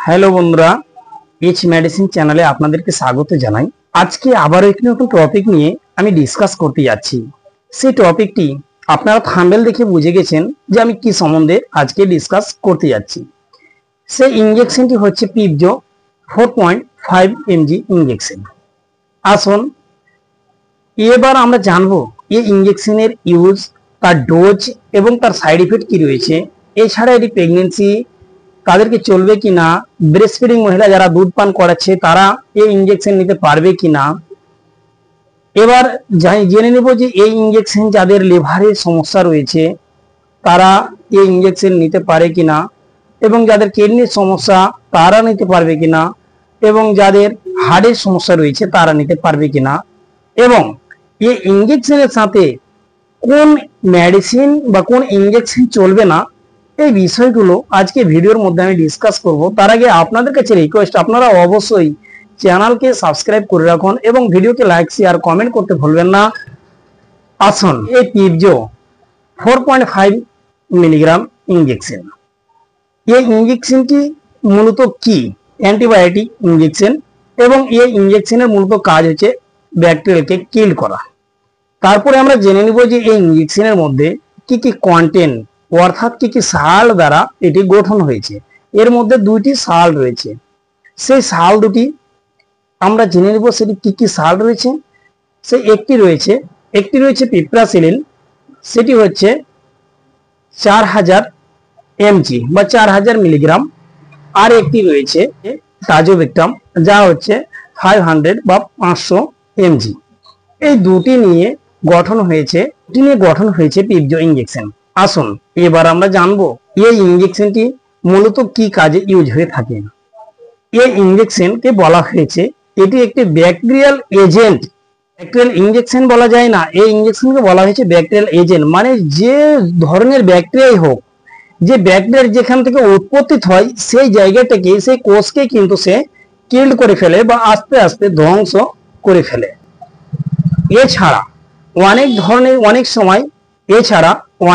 Hello বন্ধুরা, H medicine চ্যানেলে আপনাদেরকে স্বাগত জানাই। আজকে আবারও একটি নতুন টপিক নিয়ে আমি ডিসকাস করতে যাচ্ছি। সেই টপিকটি আপনারা থাম্বনেল দেখে বুঝে গেছেন যে আমি কি সম্বন্ধে আজকে ডিসকাস করতে যাচ্ছি। সেই ইনজেকশনটি হচ্ছে পিপজো 4.5 mg ইনজেকশন। আসুন এবার আমরা জানবো এই ইনজেকশনের ইউজ, তার ডোজ এবং তার সাইড ইফেক্ট কি রয়েছে। এছাড়া এটি প্রেগনেন্সি তাদেরকে চলবে কিনা, ব্রেস্ট ফিডিং মহিলা যারা দুধ পান করাচ্ছে তারা এই ইনজেকশন নিতে পারবে কিনা। এবার জেনে নেব যে এই ইনজেকশন যাদের লিভারের সমস্যা রয়েছে তারা এই ইনজেকশন নিতে পারে কিনা, এবং যাদের কিডনির সমস্যা তারা নিতে পারবে কিনা, এবং যাদের হার্টের সমস্যা রয়েছে তারা নিতে পারবে কিনা, এবং এই ইনজেকশনের সাথে কোন মেডিসিন বা কোন ইনজেকশন চলবে না, এই বিষয়গুলো আজকে ভিডিওর মধ্যে আমি ডিসকাস করব। তার আগে আপনাদের কাছে রিকোয়েস্ট, আপনারা অবশ্যই চ্যানেলকে সাবস্ক্রাইব করে রাখুন এবং ভিডিওকে লাইক শেয়ার কমেন্ট করতে ভুলবেন না। আসুন এই পিপজো 4.5 মিলিগ্রাম ইনজেকশন, এই ইনজেকশনটি মূলত কি? অ্যান্টিবায়োটিক ইনজেকশন, এবং এই ইনজেকশনের মূলত কাজ হচ্ছে ব্যাকটেরিয়াকে কিল করা। তারপরে আমরা জেনে নিব যে এই ইনজেকশনের মধ্যে কি কি কন্টেন্ট, অর্থাৎ কি কি সাল দ্বারা এটি গঠন হয়েছে। এর মধ্যে দুইটি সাল রয়েছে, সেই সাল দুটি আমরা জেনে নিব সেটি কি কি সাল রয়েছে। সেই একটি রয়েছে পিপ্রাসিলিন, সেটি হচ্ছে 4000 mg বা 4000 মিলিগ্রাম। আর একটি রয়েছে টাজোভেক্টাম, যা হচ্ছে 500 বা 500 mg। এই দুটি নিয়ে গঠন হয়েছে পিপজো ইনজেকশন। আসুন এবার আমরা জানবো এই ইনজেকশনটি মূলত কি কাজে ইউজ হয়ে থাকে। এই ইনজেকশনকে বলা হয়েছে এটি একটি ব্যাকটেরিয়াল এজেন্ট। ব্যাকটেরিয়াল ইনজেকশন বলা যায় না, এই ইনজেকশনকে বলা হয়েছে ব্যাকটেরিয়াল এজেন্ট। মানে যে ধরনের ব্যাকটেরিয়াই হোক, যে ব্যাকটেরিয়া যেখান থেকে উৎপত্তি হয় সেই জায়গাটাকে, সেই কোষকে কিন্তু সে কিল্ড করে ফেলে বা আস্তে আস্তে ধ্বংস করে ফেলে। এছাড়া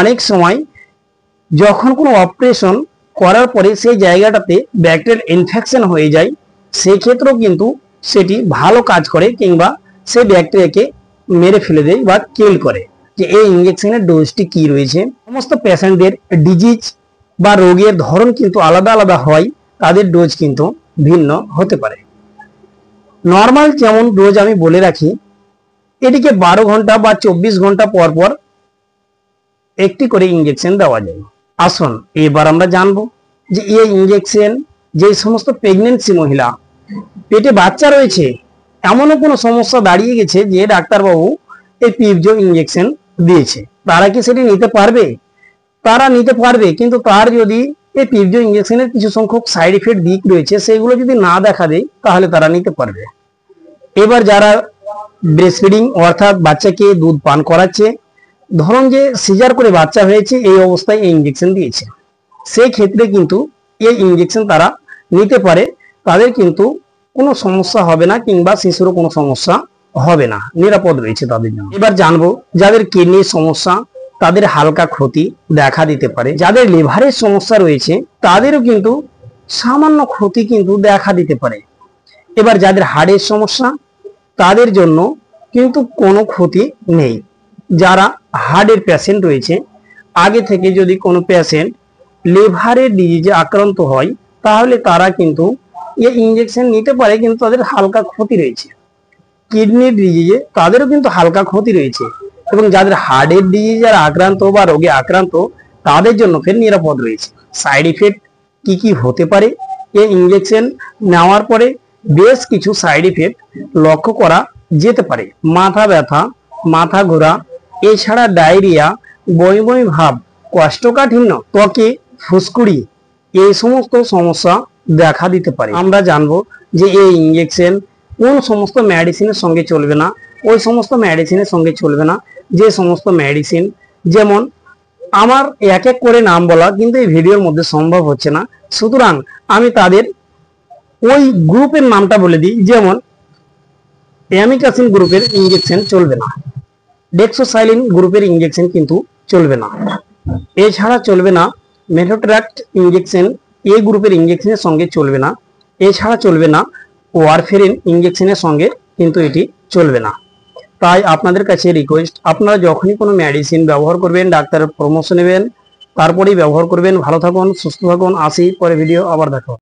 অনেক সময় যখন কোনো অপারেশন করার পরে সেই জায়গাটাতে ব্যাকটেরিয়াল ইনফেকশন হয়ে যায়, সেই ক্ষেত্রেও কিন্তু সেটি ভালো কাজ করে, কিংবা সেই ব্যাকটেরিয়াকে মেরে ফেলে দেয় বা কিল করে। যে এই ইনজেকশনের ডোজটি কি রয়েছে। সমস্ত পেশেন্টদের ডিজিজ বা রোগের ধরন কিন্তু আলাদা আলাদা হয়, তাদের ডোজ কিন্তু ভিন্ন হতে পারে। নর্মাল যেমন ডোজ আমি বলে রাখি, এটিকে 12 ঘন্টা বা 24 ঘন্টা পর পর একটি করে ইনজেকশন দেওয়া যায়। আসুন এবার আমরা জানবো যে এই ইনজেকশন যে সমস্ত প্রেগনেন্সি মহিলা, পেটে বাচ্চা রয়েছে, এমনও কোনো সমস্যা দাঁড়িয়ে গেছে যে ডাক্তারবাবু এই পিপজো ইনজেকশন দিয়েছে, তারা কি সেটি নিতে পারবে? তারা নিতে পারবে, কিন্তু তার যদি এই পিপজো ইনজেকশনের কিছু সংখ্যক সাইড ইফেক্ট দিক রয়েছে সেগুলো যদি না দেখা দেয় তাহলে তারা নিতে পারবে। এবার যারা ব্রেস্ট ফিডিং অর্থাৎ বাচ্চাকে দুধ পান করাচ্ছে, ধরুন যে সিজার করে বাচ্চা হয়েছে, এই অবস্থায় এই ইনজেকশন দিয়েছে, সেই ক্ষেত্রে কিন্তু এই ইনজেকশন তারা নিতে পারে, তাদের কিন্তু কোনো সমস্যা হবে না, কিংবা শিশুরও কোনো সমস্যা হবে না, নিরাপদ রয়েছে তাদের জন্য। এবার জানবো যাদের কিডনির সমস্যা, তাদের হালকা ক্ষতি দেখা দিতে পারে। যাদের লিভারের সমস্যা রয়েছে তাদেরও কিন্তু সামান্য ক্ষতি কিন্তু দেখা দিতে পারে। এবার যাদের হার্টের সমস্যা তাদের জন্য কিন্তু কোনো ক্ষতি নেই। যারা হার্টের পেশেন্ট রয়েছে, আগে থেকে যদি কোনো পেশেন্ট লিভারের ডিজিজে আক্রান্ত হয় তাহলে তারা কিন্তু এই ইনজেকশন নিতে পারে, কিন্তু তাদের হালকা ক্ষতি রয়েছে। কিডনির ডিজিজে তাদেরও কিন্তু হালকা ক্ষতি রয়েছে, এবং যাদের হার্টের ডিজিজে আক্রান্ত বা রোগে আক্রান্ত তাদের জন্য ফের নিরাপদ রয়েছে। সাইড ইফেক্ট কি কি হতে পারে, এই ইনজেকশন নেওয়ার পরে বেশ কিছু সাইড ইফেক্ট লক্ষ্য করা যেতে পারে। মাথা ব্যথা, মাথা ঘোরা, এছাড়া ডায়রিয়া, বমি বমি ভাব, কোষ্ঠকাঠিন্য, ত্বকে ফুসকুড়ি, এই সমস্ত সমস্যা দেখা দিতে পারে। আমরা জানবো যে এই ইনজেকশন কোন সমস্ত মেডিসিনের সঙ্গে চলবে না, ওই সমস্ত মেডিসিনের সঙ্গে চলবে না। যে সমস্ত মেডিসিন, যেমন আমার এক এক করে নাম বলা কিন্তু এই ভিডিওর মধ্যে সম্ভব হচ্ছে না, সুতরাং আমি তাদের ওই গ্রুপের নামটা বলে দিই। যেমন অ্যামিকাসিন গ্রুপের ইনজেকশন চলবে না, ডেক্সোসাইলিন গ্রুপের ইনজেকশন কিন্তু চলবে না। এছাড়া চলবে না মেথোট্রেক্ট ইনজেকশন, এই গ্রুপের ইনজেকশনের সঙ্গে চলবে না। এছাড়া চলবে না, ওয়ারফেরিন ইঞ্জেকশনের সঙ্গে কিন্তু এটি চলবে না। তাই আপনাদের কাছে রিকোয়েস্ট, আপনারা যখনই কোনো মেডিসিন ব্যবহার করবেন ডাক্তারের পরামর্শ নেবেন, তারপরেই ব্যবহার করবেন। ভালো থাকুন, সুস্থ থাকুন, আসি পরে ভিডিও আবার দেখো।